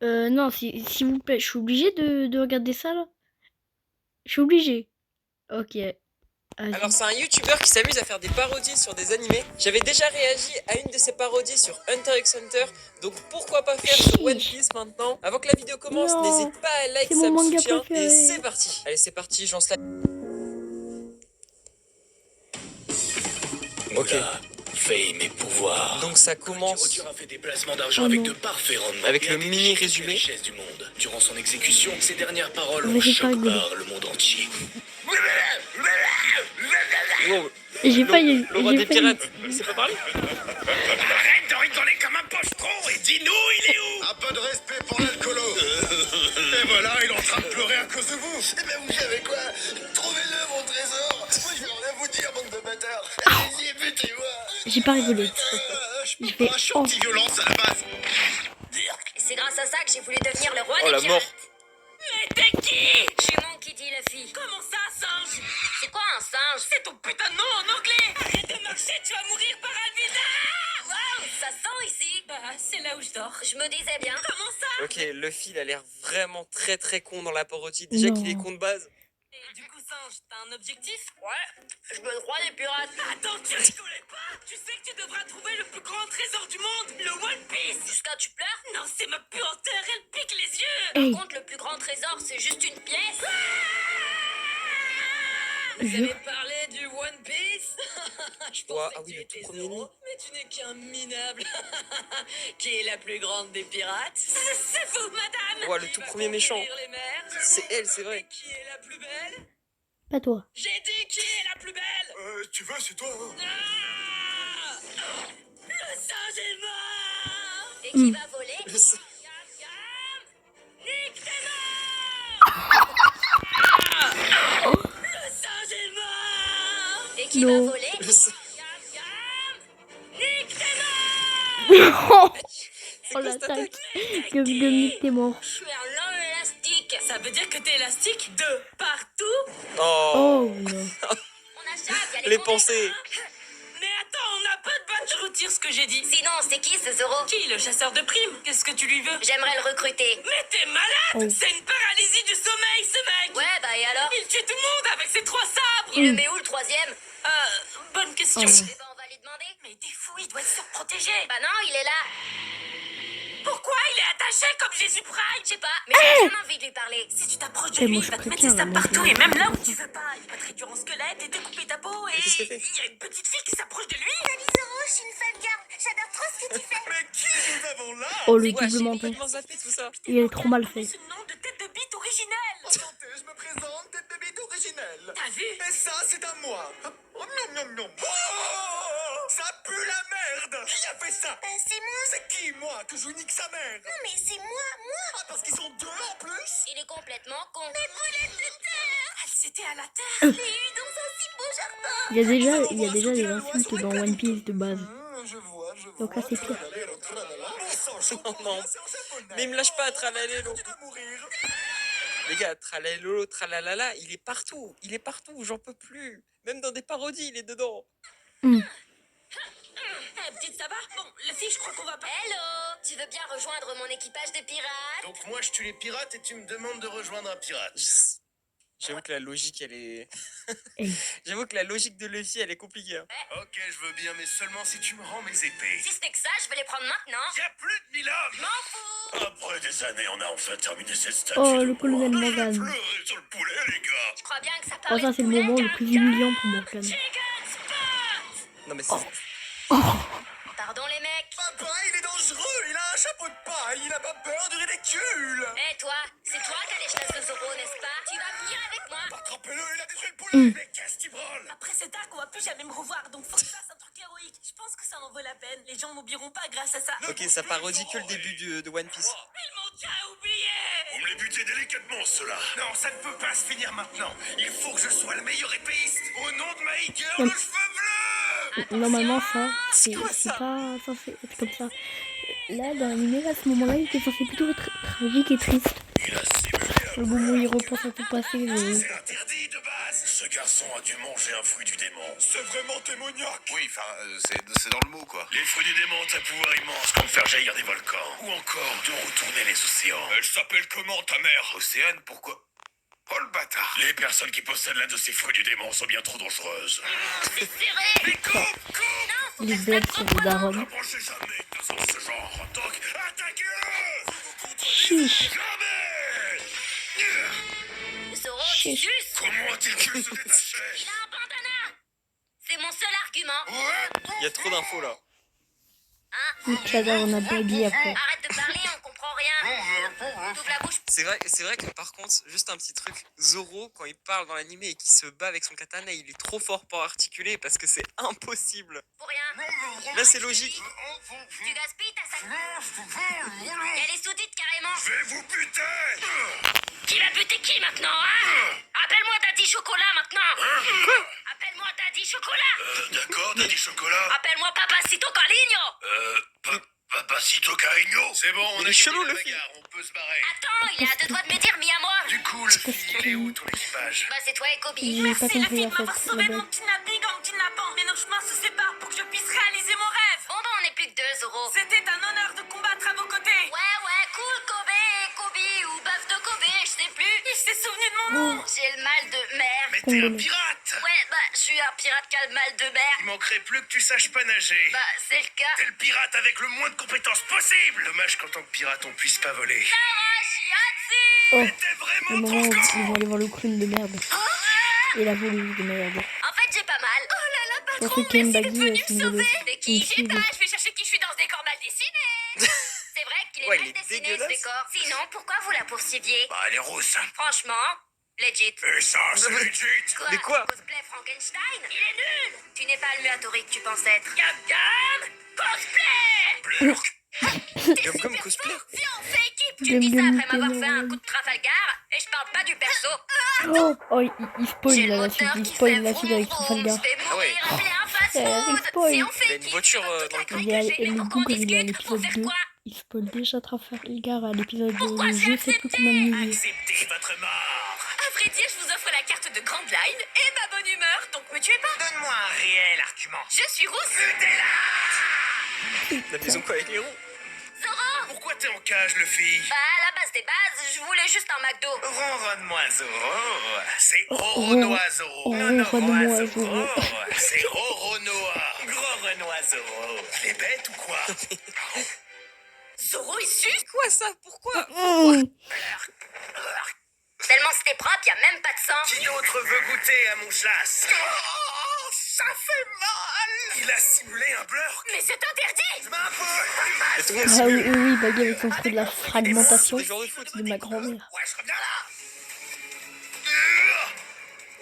Non, s'il vous plaît, je suis obligée de regarder ça là. Je suis obligée. Ok. Alors c'est un youtubeur qui s'amuse à faire des parodies sur des animés. J'avais déjà réagi à une de ses parodies sur Hunter x Hunter, donc pourquoi pas faire sur One Piece maintenant. Avant que la vidéo commence, Non, n'hésite pas à like, c'est ça mon me manga soutient. Et préféré. c'est parti. Allez c'est parti, j'en la... Ok. Fame et pouvoir. Donc ça commence a fait des placements d'argent avec de parfaits rendements. avec le mini résumé. Richesse du monde. Durant son exécution, ses dernières paroles Mais ont j'ai pas choqué rigolé. par le monde entier. Wow. J'ai failli. Le roi J'ai des failli. pirates, il sait pas parler. Arrête de rigoler comme un pochetron et dis-nous, il est où? Un peu de respect pour l'alcoolo. Et voilà, il est en train de pleurer à cause de vous. Eh ben vous savez quoi? Trouvez-le mon trésor. Moi je vais rien vous dire, bande de bâtards. Allez-y, butez-moi. J'ai pas rigolé. Je J'ai peux fait pas, je suis anti-violence à la base. C'est grâce à ça que j'ai voulu devenir le roi Oh des la pirates. mort. Mais t'es qui? Je suis Monkey D. Luffy. Comment ça, singe? C'est quoi un singe? C'est ton putain de nom en anglais. Arrête de marcher, tu vas mourir par albida. Waouh, ça sent ici. Bah, c'est là où je dors. Je me disais bien. Comment ça? Ok, Luffy il a l'air vraiment très con dans la parodie. Déjà Non. qu'il est con de base. Et du coup, singe, t'as un objectif? Ouais, je veux le roi des pirates. Attends, tu rigolais pas? Tu sais que tu devras trouver le plus grand trésor du monde, le One Piece. Jusqu'à tu pleures? Non, c'est ma puanteur, elle pique les yeux. Hey. Par contre, le plus grand trésor, c'est juste une pièce. Je- Vous avez parlé du One Piece? Je Ouais, pensais ah que oui, tu le tout étais premier Zoro, nid. mais tu n'es qu'un minable. Qui est la plus grande des pirates? C'est vous, madame. Ouais, le Qui tout va premier méchant. conquérir les mers? C'est elle, c'est vrai. Et qui est la plus belle? Pas toi. J'ai dit qui est la plus belle? Tu veux, c'est toi. Hein. Ah, le singe est mort. Et qui va voler? Le singe. Nique tes morts. Le singe est mort. Et qui Non. va voler? Le singe. Nique tes morts. Oh l'attaque. Gum t'es mort. Je suis un homme élastique. Ça veut dire que t'es élastique de partout? Oh. Oh non. On a ça, y a Les combats, pensées. hein. Mais attends, on n'a pas de batte, je retire ce que j'ai dit. Sinon, c'est qui ce Zoro? Qui, le chasseur de primes? Qu'est-ce que tu lui veux? J'aimerais le recruter. Mais t'es malade! Oh. C'est une paralysie du sommeil, ce mec! Ouais, bah et alors? Il tue tout le monde avec ses 3 sabres! Il le met où le troisième? Bonne question. Oh. Eh ben, on va lui demander. Mais t'es fou, il doit être surprotégé! Bah non, il est là. Pourquoi il est attaché comme Jésus Pride? Je sais pas, mais j'ai bien envie de lui parler. Si tu t'approches de Eh, lui, moi, il je va te suis mettre chrétien, ses sapes moi, partout je- et même là où tu veux pas. Il va te réduire en squelette et découper ta peau et... qu'est-ce qu'elle fait? Il y a une petite fille qui s'approche de lui. Salut Zoro, je suis une fan girl. J'adore trop ce que tu fais. Mais qui nous avons là? Oh le Ouais, double j'ai menton. complètement zappé tout ça. Il est trop mal fait. Ce nom de tête de bite originelle. Enchanté, je me présente, tête de bite originelle. T'as vu? Et ça, c'est à moi. Oh, oh, ça pue la merde. Qui a fait ça? C'est moi. C'est qui, moi, que je nique sa mère? Non, mais c'est moi. Ah, parce qu'ils sont deux en plus? Il est complètement con. Mais brûlez de terre. Elle s'était à la terre. Il est dans un si beau jardin. Il y a déjà des insultes dans One Piece de base. Je vois, je vois. Donc là c'est pire. Non. Mais il me lâche pas, tralalelo. Les gars, tralalelo, tralalala, il est partout. Il est partout, j'en peux plus. Même dans des parodies, il est dedans. Petite, ça va? Bon, les filles, je crois qu'on va pas... Hello. Tu veux bien rejoindre mon équipage de pirates? Donc moi, je tue les pirates et tu me demandes de rejoindre un pirate. J'avoue que la logique, elle est... Hey. J'avoue que la logique de Luffy, elle est compliquée. Hein. Ok, je veux bien, mais seulement si tu me rends mes épées. Si c'était que ça, je vais les prendre maintenant. Y a plus de 1000 hommes. M'en fous. Après des années, on a enfin terminé cette statue. Oh de le colonel bois. Morgan. Pleurer sur le poulet, les gars. Je crois bien que ça Oh parle. ça c'est le moment le plus humiliant pour Morgan. Non mais c'est... Pardon les mecs. Papa, il est dangereux. Il a un chapeau de paille. Il a pas peur du ridicule. Eh toi, c'est toi qui as les chasses de Zoro, n'est-ce pas? Tu vas venir avec moi. Attrapez-le, il a détruit le poulet. Mais qu'est-ce qu'il branle? Après cet arc, on va plus jamais me revoir, donc faut que je fasse un truc héroïque. Je pense que ça en vaut la peine. Les gens m'oublieront pas grâce à ça. Ok, ça parodie que le début de One Piece. Ils m'ont déjà oublié. Vous me les butez délicatement, ceux-là. Non, ça ne peut pas se finir maintenant. Il faut que je sois le meilleur épéiste. Au nom de ma girl, le cheveu bleu. Normalement ça c'est pas censé être comme ça. Là dans l'anime à ce moment-là il était censé plutôt être tragique et triste. Il a simulé un Le moment où il repense à tout passé. C'est interdit de base. Ce garçon a dû manger un fruit du démon. C'est vraiment démoniaque. Oui, enfin, c'est dans le mot, quoi. Les fruits du démon ont un pouvoir immense, comme faire jaillir des volcans. Ou encore de retourner les océans. Elle s'appelle comment ta mère? Océane, pourquoi? Oh le bâtard! Les personnes qui possèdent l'un de ces fruits du démon sont bien trop dangereuses. C'est serré. Mais coupe! Les blagues sur les darons. N'approchez jamais de ce genre. Donc, attaquez-le! Chiche. Jamais! Zoro, tu Chiche. suces. Comment a-t-il pu se détacher? Il a un bandana. C'est mon seul argument. Ouais! Il y a trop d'infos là. J'adore, on a bugué après. Arrête de parler, on comprend rien. T'ouvres la bouche. C'est vrai que par contre, juste un petit truc, Zoro, quand il parle dans l'animé et qu'il se bat avec son katana, il est trop fort pour articuler parce que c'est impossible. Pour rien. Là, c'est logique. Tu gaspilles ta sac. Elle est sous-dite carrément. Je vais vous buter! Qui va buter qui maintenant, hein? Appelle-moi Daddy Chocolat maintenant. Appelle-moi Daddy Chocolat. D'accord, t'as dit chocolat? Appelle-moi Papacito Carligno. Papacito Carigno? C'est bon, on Il est a chelou, gagné le la film. bagarre, on peut se barrer. Attends, il est à deux doigts de me dire mis à moi. Du coup, le fil, il est où ton équipage? Bah c'est toi et Kobe. J'ai pas compris en fait. La blague. kidnapping en me kidnappant. Mais nos chemins se séparent pour que je puisse réaliser mon rêve. Bon bah on est plus que deux, Zoro. C'était un honneur de combattre à vos côtés. Ouais, cool, Kobe ou bœuf de Kobe, je sais plus. Il s'est souvenu de mon nom. J'ai le mal de mer. Mais t'es un pirate! Ouais, bah je suis un pirate qui a le mal de mer. Il manquerait plus que tu saches pas nager. Bah c'est le cas. T'es le pirate avec le moins de compétences possible! Dommage qu'en tant que pirate, on puisse pas voler. Oh, Mais t'es le vraiment moment où trop ils con! vont aller voir le clown de merde. Et la voleuse de merde. En fait, j'ai pas mal. Oh là là, Je pense que Ken Baggy, c'est une voleuse. C'est qui? Une Je sais fille pas, de- je vais chercher qui je suis dans ce décor mal dessiné. C'est vrai qu'il est Ouais, mal il est dessiné ce dégueulasse. décor. Sinon, pourquoi vous la poursuiviez? Bah, elle est rousse. Franchement, legit. Et ça, c'est legit! Mais quoi? Cosplay Frankenstein? Il est nul! Tu n'es pas le Muatori que tu penses être. Gam Cosplay! Blurk! Comme cosplay. Viens, on fait équipe! Tu me dis ça Gum après m'avoir Gum fait un coup de Trafalgar, et je parle pas du perso. Oh, il spoil J'ai le là, la moteur suite. Il qui spoil fait la suite avec vroom vroom. Trafalgar. Je vais Ah ouais. mourir, appeler un fast il food. spoil. Si on Il fait a une équipe, voiture, je te donne dans toute la le craque Il est à que j'ai, mais pour qu'on quand il est à discute, l'épisode pour faire 2. quoi? Il spoil déjà Trafalgar à l'épisode Pourquoi 2. j'ai Je sais plus accepté? combien de milliers. Acceptez votre mort! À vrai dire, je vous offre la carte de Grand Line et ma bonne humeur, donc me tuez pas. Donne-moi un réel argument. Je suis rousse. La maison quoi avec les roues. Zoro! Pourquoi t'es en cage, Luffy? Bah, à la base des bases, je voulais juste un McDo. Ronronne-moi, Zoro. C'est Oh, Oronoa, Zoro. Non, ronronne-moi, Zoro. Zoro. C'est Oronoa. Gros Renoir, Zoro. Il est bête ou quoi? Zoro, il suce. Quoi ça? Pourquoi? Tellement c'était propre, y a même pas de sang. Qui d'autre veut goûter à mon chlasse? Oh, ça fait mal! Il a simulé un blur. Mais c'est interdit. Et tout le monde Ah simule. oui, Baggy avec son fruit de la fragmentation Des joueurs de foot. de ma grand-mère. Ouais, je reviens là.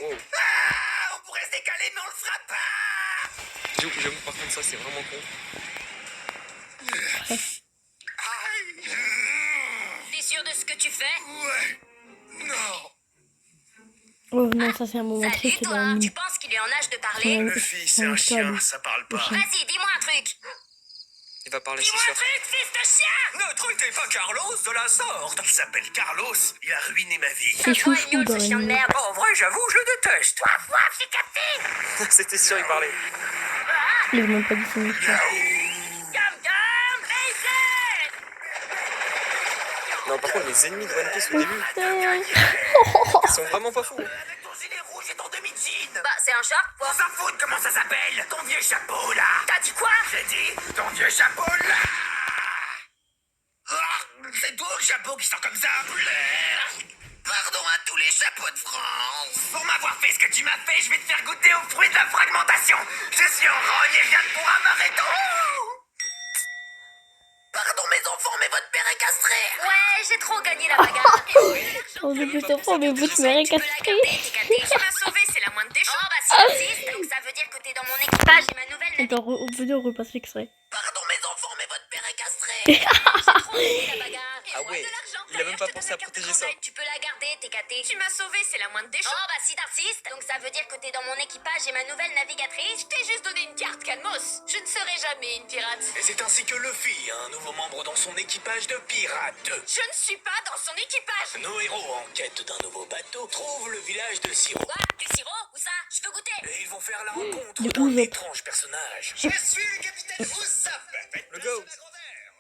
Oh. Ah, on pourrait se décaler, mais on le fera pas. J'avoue, par contre, ça c'est vraiment con. T'es sûr de ce que tu fais? Ouais. Non. Oh non, ça c'est un moment Salut triste dans toi, l'anime. tu penses qu'il est en âge de parler? Ouais. Luffy, c'est un chien, ça parle pas. Vas-y, dis-moi un truc. Il va parler, c'est Dis-moi un sûr. truc, fils de chien! Ne truquez pas Carlos de la sorte. Il s'appelle Carlos. Il a ruiné ma vie. C'est chouchou dans ce chien de l'anime. merde. En vrai, j'avoue, je le déteste. Waf, waf, j'ai capté! C'était sûr, il parlait. Il même pas dit son histoire. Gam, gam, Aizen! Non, par contre, les ennemis de One Piece au début, ils sont vraiment pas fous. Avec ton gilet rouge et ton demi-jean. Bah, c'est un chat, quoi. On s'en fout de comment ça s'appelle. Ton vieux chapeau, là. T'as dit quoi? J'ai dit ton vieux chapeau, là. Ah, c'est toi le chapeau qui sent comme ça. Pardon à tous les chapeaux de France. Pour m'avoir fait ce que tu m'as fait, je vais te faire goûter au fruit de la fragmentation. Je suis en rogne et rien ne pourra m'arrêter. Pardon mes enfants, mais votre père est castré. Ouais, j'ai trop gagné la bagarre. On est plus enfants, mais votre mère est Tu peux la castrée. garder, t'es gâté. Tu m'as sauvé, c'est la moindre des Oh, choses. bah, si t'existes, donc ça veut dire que t'es dans mon équipage et ma nouvelle navire. Attends, on peut repasser l'extrait. Pardon mes enfants, mais votre père est castré. J'ai trop gagné la bagarre. Ah ouais, il a même pas pensé à protéger ça. Tu peux la garder, t'es gâté. Tu m'as sauvé, c'est la moindre des Oh, choses. bah, si t'insistes, donc ça veut dire que t'es dans mon équipage et ma nouvelle navigatrice. Je t'ai juste donné une carte, Calmos. Je ne serai jamais une pirate. Et c'est ainsi que Luffy, un nouveau membre dans son équipage de pirates. Je ne suis pas dans son équipage. Nos héros, en quête d'un nouveau bateau, trouvent le village de Siro. Quoi? Du sirop? Où ça? Je veux goûter. Et ils vont faire la rencontre Du d'un Usopp. étrange personnage. Je suis le capitaine Usopp. Le go.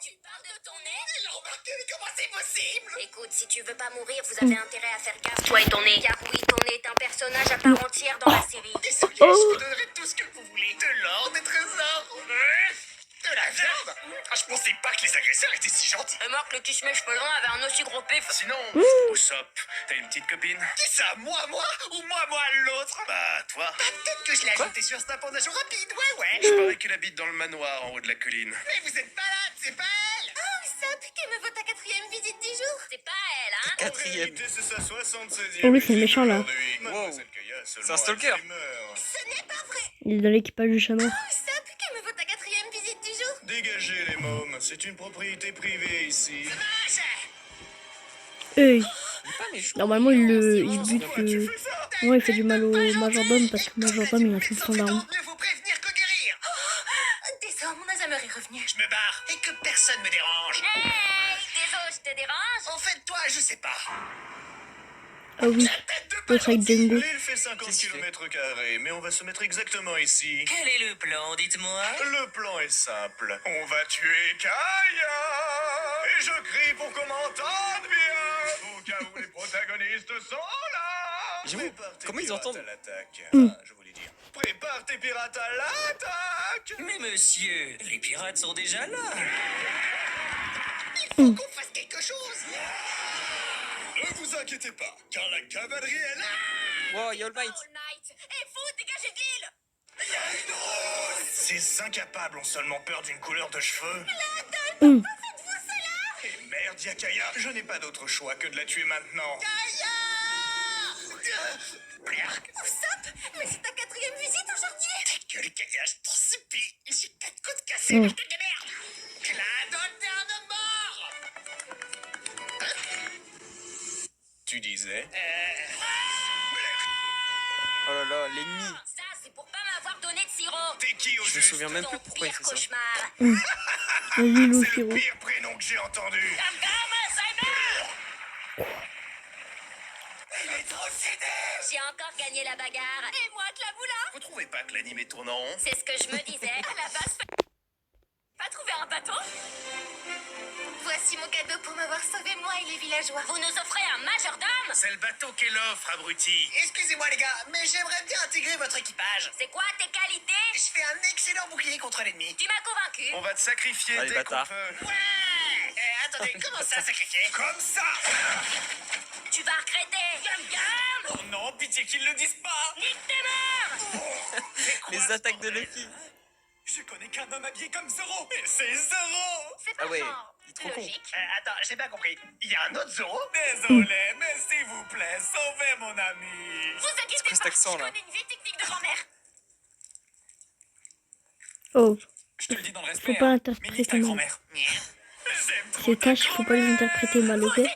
Tu parles de ton nez? Ils l'ont remarqué, mais comment c'est possible? Écoute, si tu veux pas mourir, vous avez intérêt à faire gaffe, toi et ton nez. Car oui, ton nez est un personnage à part entière dans la série. Désolé, je vous donnerai tout ce que vous voulez. De l'or, des trésors. De la viande. Ah, je pensais pas que les agresseurs étaient si gentils. Remarque, le qui se met cheveux longs avait un aussi gros pif. Sinon, Usopp, t'as une petite copine? Qui ça? Moi? Ou moi, l'autre? Bah, toi. Peut-être que je l'ai ajouté sur Snap en nageur rapide, ouais. Je parie qu'elle habite dans le manoir en haut de la colline. Mais vous êtes malade, c'est pas elle! Oh, Usopp, que me vaut ta 4e visite du jour? C'est pas elle, hein? Quatrième. C'est sa 76e. Oh oui, c'est le méchant, là. C'est un stalker. Ce n'est pas vrai. Il est dans l'équipage du chat noir. Usopp, que me vaut ta 4e visite du jour? Dégagez les mômes, c'est une propriété privée ici. Hey. Il est pas méchant. Normalement, il bute Pourquoi tu fais ça? Ouais, il fait du mal au majordome parce que le majordome, il a tout le sang d'armes. Mieux vaut prévenir que guérir. Désolé, mon Azameur est revenu. Je me barre et que personne me dérange. Hey, désolé, je te dérange? En fait, toi, je sais pas. Ah oui, l'autre avec Django. L'île fait 50 Qu'est-ce qu'il fait? km², mais on va se mettre exactement ici. Quel est le plan, dites-moi? Le plan est simple. On va tuer Kaya. Et je crie pour qu'on m'entende bien. Au cas où les protagonistes sont là. J'avoue, Prépare tes comment ils pirates entendent? à l'attaque. Enfin, je voulais dire. Prépare tes pirates à l'attaque. Mais monsieur, les pirates sont déjà là. Il faut qu'on fasse quelque chose. Ne vous inquiétez pas, car la cavalerie est là. Wow, y'a All Might. All Might. Et vous, dégagez de l'île! Ces incapables ont seulement peur d'une couleur de cheveux. Et merde, Yakaya, je n'ai pas d'autre choix que de la tuer maintenant. Usopp, mais c'est ta 4e visite aujourd'hui. Ta gueule, Kaya, je t'en supplie. J'ai 4 côtes cassées, mais je te démerde. Clad de mort. Tu disais Oh là là, l'ennemi. Ça, c'est pour pas m'avoir donné de sirop. T'es qui au Je me juste? souviens même plus Ton pourquoi il pire fait ça. cauchemar. Vas-y, C'est Siro. le pire prénom que j'ai entendu. Il est trop cédé. J'ai encore gagné la bagarre. Et moi, de la boula. Vous trouvez pas que l'anime tourne en rond? C'est ce que je me disais. À la base, pas trouvé un bateau? Voici mon cadeau pour m'avoir sauvé, moi et les villageois. Vous nous offrez un majordome? C'est le bateau qu'elle offre, abruti. Excusez-moi les gars, mais j'aimerais bien intégrer votre équipage. C'est quoi tes qualités? Je fais un excellent bouclier contre l'ennemi. Tu m'as convaincu. On va te sacrifier Allez, dès qu'on bâtard. peut. Ouais. Attendez, comment ça sacrifier? Comme ça. Tu vas regretter. Gam gam. Oh non, pitié qu'ils le disent pas. Nique tes mères. Les attaques de Luffy. Je connais qu'un homme habillé comme Zoro. Et c'est Zoro. C'est pas Ah ouais, genre il est trop con. logique. Attends, j'ai pas compris. Il y a un autre Zoro? Désolé, mais s'il vous plaît, sauvez mon ami. Vous inquiétez quoi cet pas, accent, je là? connais une vieille technique de grand-mère. Oh, Je te le dis dans le faut respect. pas hein. l'interpréter Ministre ta mal. grand-mère. J'aime trop Ces ta tâches, faut pas les interpréter mal, ok? Qui, bande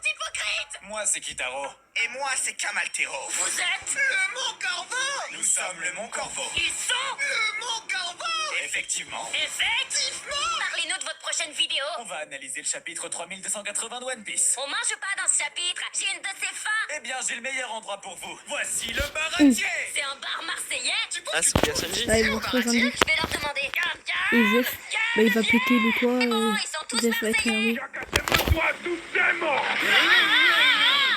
d'hypocrites? Moi, c'est Kitaro. Et moi, c'est Kamaltero. Vous êtes... Le Mont Corvo. Nous sommes le Mont Corvo. Ils sont... Le Mont Corvo. Effectivement. Effectivement. Parlez-nous de votre prochaine vidéo. On va analyser le chapitre 3280 de One Piece. On mange pas dans ce chapitre. J'ai une de ces fins. Eh bien, j'ai le meilleur endroit pour vous. Voici le baratier. C'est un bar marseillais. Ah, c'est bien Sanji. Là, ils vont se rejoindre. Je vais leur demander. Gam gam. Et Zef, bah, il va péter le toit Bon, et ils sont tous Zef va être marseillais. énervé.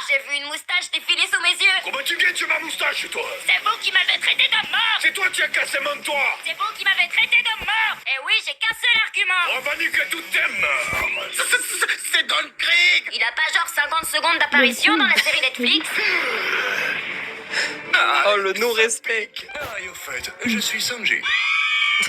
J'ai vu une moustache défiler sous mes yeux. Comment tu gagnes ma moustache, toi? C'est vous qui m'avez traité d'homme mort. C'est toi qui as cassé mon toit. C'est vous qui m'avez traité d'homme mort. Et oui, j'ai qu'un seul argument. On va niquer toutes tes meurs. C'est Don Krieg. Il a pas genre 50 secondes d'apparition dans la série Netflix. Oh, le non-respect. Ah, et au fait, je suis Sanji.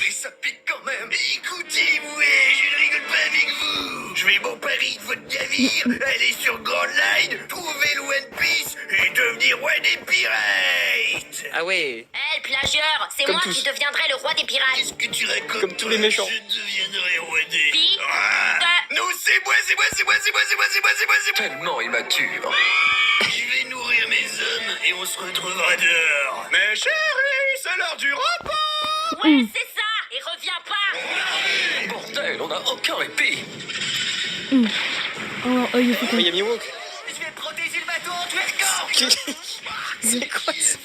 Mais ça pique quand même. Écoutez, ouais, je ne rigole pas avec vous. Je vais mon pari de votre navire, aller sur Grand Line, trouver le One Piece et devenir roi des pirates. Ah ouais. Eh, le plagieur, c'est Comme moi tous. qui deviendrai le roi des pirates. Qu'est-ce que tu racontes? Comme tous les méchants. Je deviendrai roi des... Pi- Ah, de- non, c'est moi. Tellement immature. Je vais nourrir mes hommes et on se retrouvera dehors. Mes chéris, c'est l'heure du repas. Ouais, c'est ça. Et reviens pas. Bordel, on n'a aucun répit. Oh, oh, il fait Oh, comme... y'a Mihawk. Je vais protéger le bateau en twerkant. C'est quoi ça?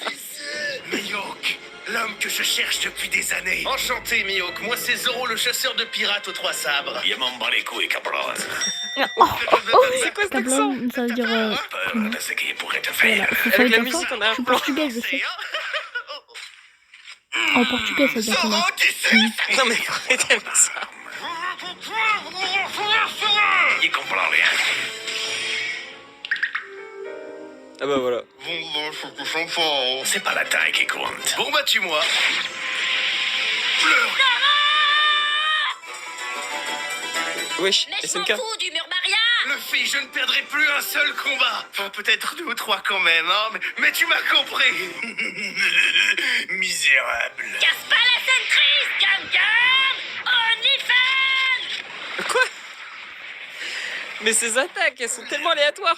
Mihawk, l'homme que je cherche depuis des années. Enchanté, Mihawk. Moi, c'est Zoro, le chasseur de pirates aux 3 sabres. Il m'en bat les couilles, cabron. C'est quoi cet accent? Tablon, ça veut dire. Ce qu'il pourrait te Voilà, faire. c'est ça Avec le la accent. musique, on a un Je suis plan. portugais, je sais. En portugais, ça veut dire qu'on a. Zoro, tu sais, Non mais arrêtez avec ça. il comprend rien. Ah bah voilà. C'est pas la taille qui compte. Bon, bah, tue-moi. Pleure. Wesh, Mais je SNK. m'en fous du Murmaria. Le fille, je ne perdrai plus un seul combat. Enfin, peut-être 2 ou 3 quand même, hein. Mais tu m'as compris. Misérable. Casse pas la scène triste, Gum Gum. OnlyFans. Quoi? Mais ces attaques, elles sont tellement aléatoires.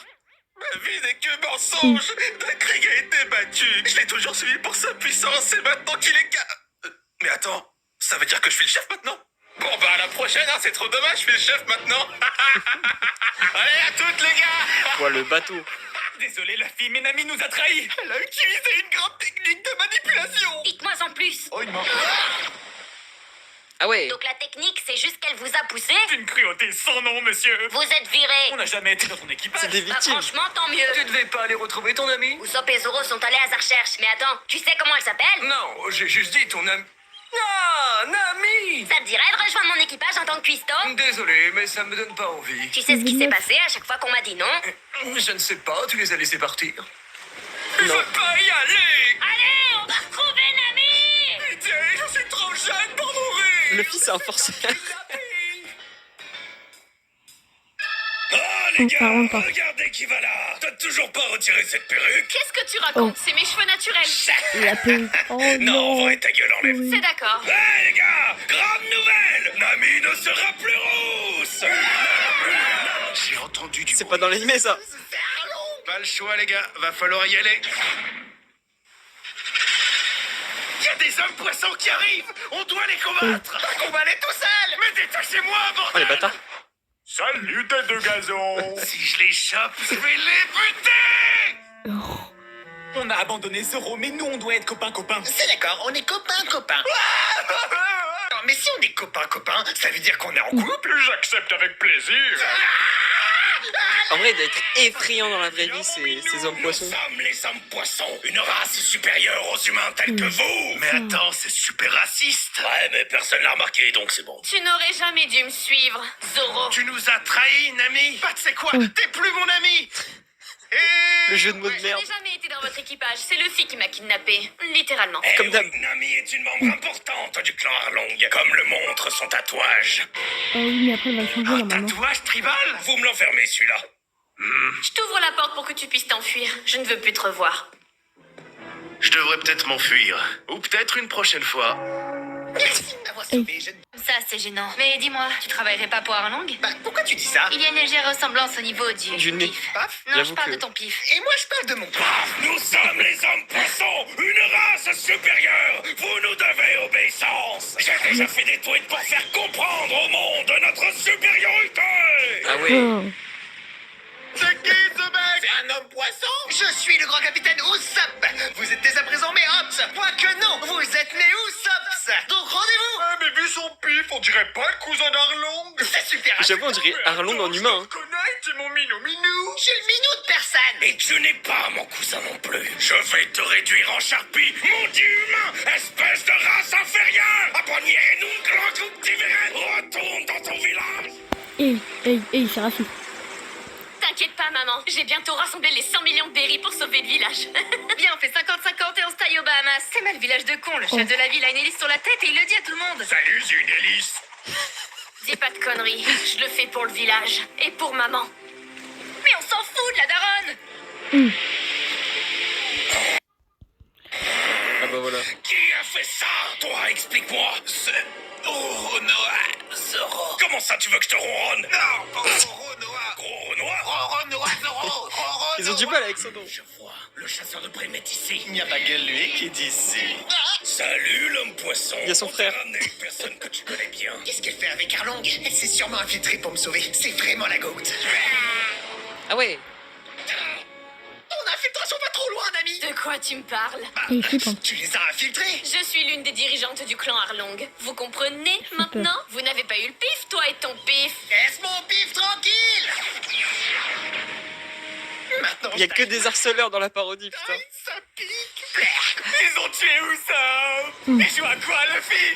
Ma vie n'est que mensonge. Dakrig a été battu. Je l'ai toujours suivi pour sa puissance et maintenant qu'il est Mais attends, ça veut dire que je suis le chef maintenant? Bon bah à la prochaine, hein, c'est trop dommage, je suis le chef maintenant. Allez à toutes les gars. Quoi, le bateau? Désolé la fille, Minami nous a trahis. Elle a utilisé une grande technique de manipulation. Dites-moi en plus. Oh il m'a... Ah ouais. Donc la technique, c'est juste qu'elle vous a poussé. Une cruauté sans nom, monsieur. Vous êtes viré. On n'a jamais été dans ton équipage. C'est des Bah victimes. franchement, tant mieux. Tu devais pas aller retrouver ton ami? Usopp et Zoro sont allés à sa recherche. Mais attends, tu sais comment elle s'appelle? Non, j'ai juste dit ton ami... Ah, Nami. Ça te dirait de rejoindre mon équipage en tant que cuistot? Désolé, mais ça me donne pas envie. Tu sais ce qui s'est passé à chaque fois qu'on m'a dit non? Je ne sais pas, tu les as laissés partir. Je veux pas y aller. Allez, on va retrouver Nami. Pitié, je suis trop jeune pour mourir. Le fils est un forceur. Oh les gars, Pardon, pas. regardez qui va là. T'as toujours pas retiré cette perruque? Qu'est-ce que tu racontes? C'est mes cheveux naturels. La perruque. Oh Non, non. en vrai, ta gueule enlève. Oui. C'est d'accord. Hey les gars, grande nouvelle. Nami ne sera plus rousse. J'ai entendu du C'est pas dans l'animé ça. Pas le choix les gars, va falloir y aller. Il y a des hommes poissons qui arrivent. On doit les combattre. Pas combattre tout seul. Mais détachez-moi, Oh bordel. les bâtards. Salut tête de gazon. Si je les chope, je vais les buter. On a abandonné Zoro, mais nous on doit être copains-copains. C'est d'accord, on est copains-copains. Non, mais si on est copains-copains, ça veut dire qu'on est en couple. J'accepte avec plaisir. En vrai, il doit être effrayant dans la vraie vie, ces hommes poissons. Nous sommes les hommes poissons, une race supérieure aux humains tels que vous. Mais attends, c'est super raciste. Ouais, mais personne l'a remarqué, donc c'est bon. Tu n'aurais jamais dû me suivre, Zoro. Tu nous as trahis, Nami. Bah, tu sais quoi, t'es plus mon ami. Et... Le jeu de mots de Je merde. n'ai jamais été dans votre équipage. C'est Luffy qui m'a kidnappé. Littéralement. Eh Comme oui, d'hab. Nami est une membre importante du clan Arlong, comme le montre son tatouage. Oh oui, mais après, elle va le changer Un normalement. tatouage tribal? Vous me l'enfermez, celui-là. Je t'ouvre la porte pour que tu puisses t'enfuir. Je ne veux plus te revoir. Je devrais peut-être m'enfuir. Ou peut-être une prochaine fois. Merci de m'avoir sauvé. Ça, c'est gênant. Mais dis-moi, tu travaillerais pas pour Arlong? Bah, pourquoi tu dis ça? Il y a une légère ressemblance au niveau du nez. pif. Paf. Non, je J'avoue parle que- de ton pif. Et moi, je parle de mon Paf, nous sommes les hommes poissons, une race supérieure. Vous nous devez obéissance. J'ai déjà fait des tweets pour faire comprendre au monde notre supériorité. Ah ouais. Oh. C'est qui ce mec? C'est un homme poisson? Je suis le grand capitaine Usopp. Vous êtes dès à présent mes hops. Quoique non, vous êtes mes Usopps. Donc rendez-vous. Mais vu son pif, on dirait pas le cousin d'Arlong. C'est super. J'avoue, on dirait Arlong en humain. Hein. C'est mon minou. Je suis le minou de personne. Et tu n'es pas mon cousin non plus. Je vais te réduire en charpie, maudit humain, espèce de race inférieure. Retourne dans ton village. C'est raciste. T'inquiète pas, maman. J'ai bientôt rassemblé les 100 millions de berries pour sauver le village. Bien, on fait 50-50 et on se taille aux Bahamas. C'est mal le village de con. Le chef de la ville a une hélice sur la tête et il le dit à tout le monde. Salut, j'ai une hélice. Dis pas de conneries. Je le fais pour le village. Et pour maman. Mais on s'en fout de la daronne. Ah bah voilà. Qui a fait ça? Toi, explique-moi. C'est Roronoa Zoro. Comment ça, tu veux que je te ronronne? Non, pas Roronoa. Gros Renoir? Roronoa Zoro. Ils ont du mal avec ça, donc. Je vois. Le chasseur de primes est ici. Il n'y a pas que lui qui est ici. Salut, l'homme poisson. Il y a son frère. On t'a ramené une personne que tu connais bien. Qu'est-ce qu'elle fait avec Arlong? Elle s'est sûrement infiltrée pour me sauver. C'est vraiment la goat. Ah ouais. Ton infiltration va trop loin, ami. De quoi tu me parles? Il est flippant. Tu les as infiltrés? Je suis l'une des dirigeantes du clan Arlong. Vous comprenez maintenant? Vous n'avez pas eu le pif, toi et ton pif. Laisse mon pif tranquille! Maintenant, Il y a que des harceleurs dans la parodie, putain. ça pique! Ils ont tué Usopp. Et joue à quoi, Luffy?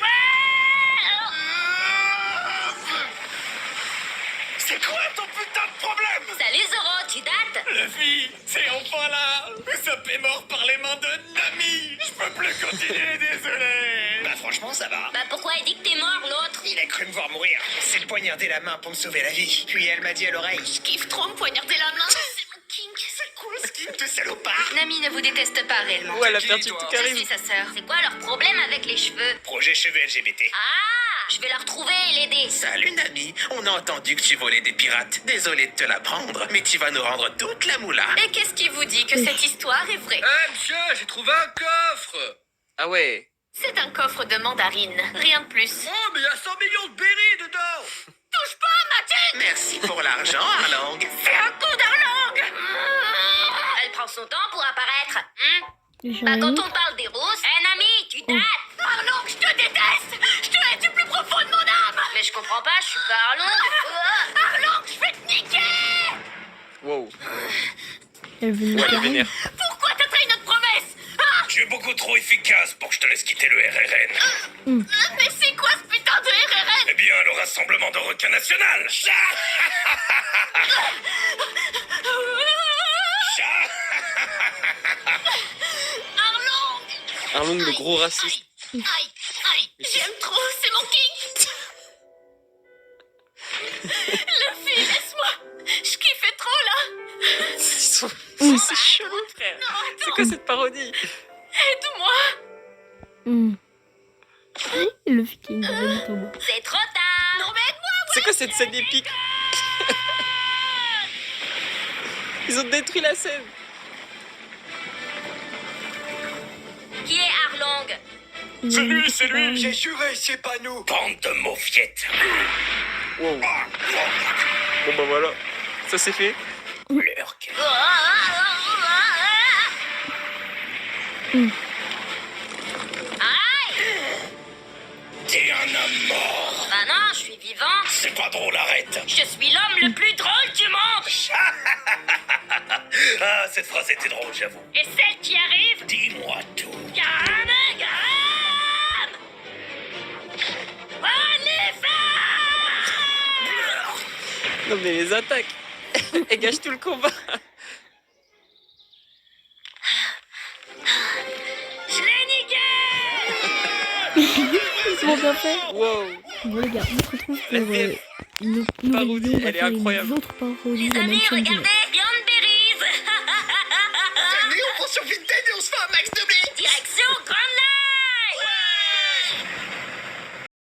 C'est quoi ton putain de problème? Salut Zoro, tu dates? Luffy, c'est enfin là. Usopp est mort par les mains de Nami. Je peux plus continuer, désolé. Bah franchement ça va. Bah pourquoi elle dit que t'es mort, l'autre? Il a cru me voir mourir. C'est le poignarder la main pour me sauver la vie. Puis elle m'a dit à l'oreille. Je kiffe trop me poignarder la main. C'est mon kink. C'est quoi ce kink de salopard? Nami ne vous déteste pas réellement. Ouais, elle a Qui, perdu toi? tout Je charisme. suis sa sœur. C'est quoi leur problème avec les cheveux? Projet cheveux LGBT. Ah, je vais la retrouver et l'aider. Salut Nami, on a entendu que tu volais des pirates. Désolé de te l'apprendre, mais tu vas nous rendre toute la moula. Et qu'est-ce qui vous dit que cette histoire est vraie? monsieur, j'ai trouvé un coffre. Ah ouais. C'est un coffre de mandarine, rien de plus. Oh, mais il y a 100 millions de berries dedans. Touche pas à ma thune! Merci pour l'argent, Arlong. C'est un coup d'Arlong! Elle prend son temps pour apparaître. J'ai Bah rien quand mis. on parle des rousses, Nami, tu dates? Arlong, je te déteste! Je te hais du plus profond de mon âme! Mais je comprends pas, je suis pas Arlong. Arlong, je vais te niquer! Wow. Elle veut nous Ouais, elle est carrer. vénère. Pourquoi t'as trahi notre promesse? Ah! Tu es beaucoup trop efficace pour que je te laisse quitter le RRN. Mais c'est quoi ce putain de RRN? Eh bien, le Rassemblement de requins national. Chat. Arlong! Arlong, le gros raciste. Aïe, aïe, j'aime trop, c'est mon king! Luffy, laisse-moi! Je kiffais trop là! Ils sont... C'est chelou, frère. C'est quoi cette parodie? Aide-moi! Le viking de la butte en bois. C'est trop tard. Non mais aide-moi! C'est quoi cette scène épique? Ils ont détruit la scène. Qui est Arlong? C'est lui, c'est lui. J'ai juré, c'est pas nous. Bande de mauviettes. Wow. Bon bah voilà. Ça c'est fait. Lurk. T'es un homme mort. Bah non, je suis vivant. C'est pas drôle, arrête. Je suis l'homme le plus drôle du monde. Ah, cette phrase était drôle, j'avoue. Et celle qui arrive, Dis-moi tout. gamme, gamme. Oh, les femmes. Non mais les attaques. Elles gâchent tout le combat. Je l'ai niqué. Ils sont bien fait. Wow. Bon les gars, on se retrouve La pour VF une nouvelle parodie, vidéo. On va elle est faire incroyable. une autre parodie de Les la même amis, chaîne. regardez, Beyond Berries. Venez, on prend sur Vinted et on se fait un max de blé.